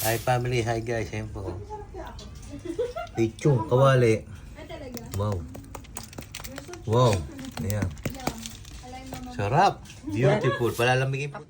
Hi family, hi guys. Ayan po. Lechong kawali. Ay, talaga? Wow. Wow. Ayan. Sarap. Beautiful. Palalamigin po.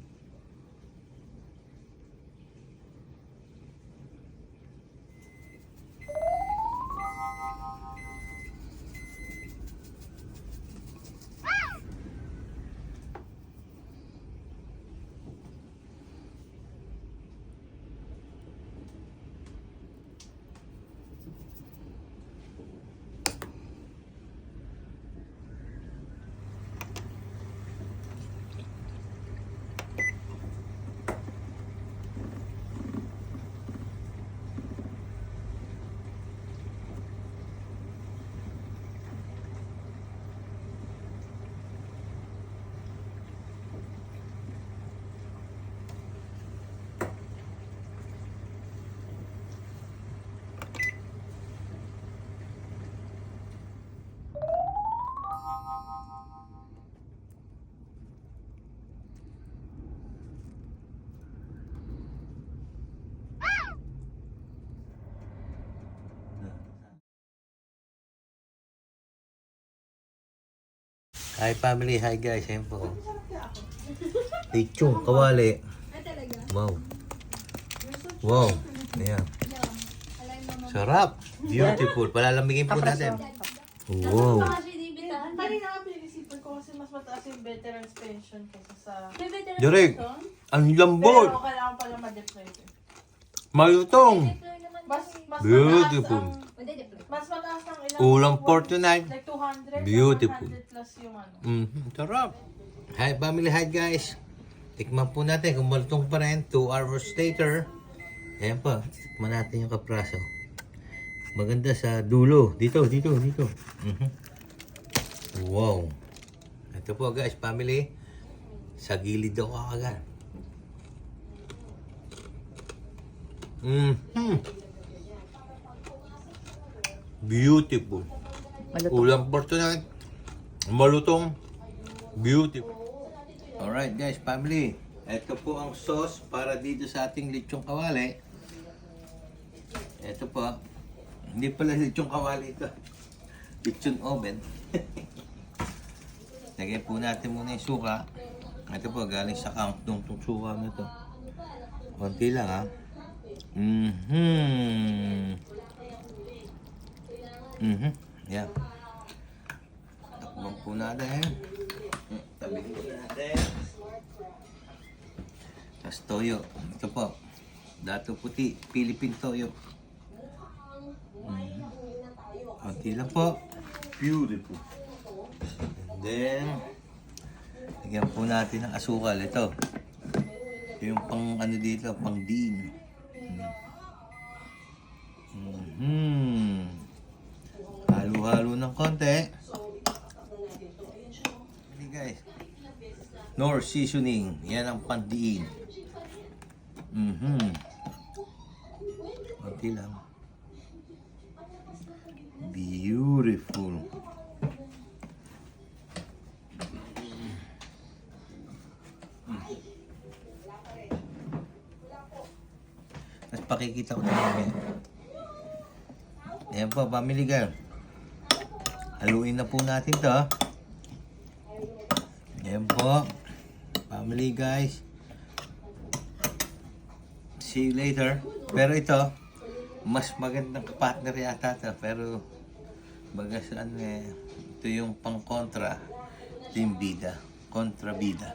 Hi family, hi guys. Ayan po. Lechong kawali. Ay, talaga? Wow. Wow. Ayan. Sarap. Beautiful. Palalamigin po natin. Wow. Kanina nga pinag-isipan ko kasi mas mataas yung veteran's pension kaysa sa... Direk. Ang lambot. Pero kailangan pala ma-deploy. Malutong. Mas Beautiful. Mas mataas ng ilang... Ulang pork tonight. Like 200. Beautiful. 100 plus yung ano. Sarap. Hi family, hi guys. Tikman po natin kung malutong pa rin. 2 hours later. Ayan po. Tikman natin yung kapraso. Maganda sa dulo. Dito. Wow. Ito po guys, family. Sa gilid daw kakagan. Beautiful. Ulang pork tonight. Malutong. Beautiful. Alright guys, family. Ito po ang sauce para dito sa ating lechong kawali. Ito po. Hindi pala lechong kawali ito. Lechon oven. Lagyan po natin muna yung suka. Ito po, galing sa kangtong itong suka na ito. Konti lang ha. Yeah. Takbang po natin. Tabi po natin. Tapos toyo. Ito po. Dato puti. Philippine toyo. Konti lang po. Beautiful. And then, lagyan po natin ng asukal. Ito. Yung pang ano dito, pang din. Halo-halo ng konti. Ini guys. Nor seasoning. Yan ang pandiin. Konti lang. Beautiful. Tapos pakikita ko na namin. Ayan po, family girl. Haluin na po natin to. Ayan po. Family guys. See you later. Pero ito, mas magandang partner yata ito. Pero, bagas ano ito yung pang kontra. Team bida. Kontra bida.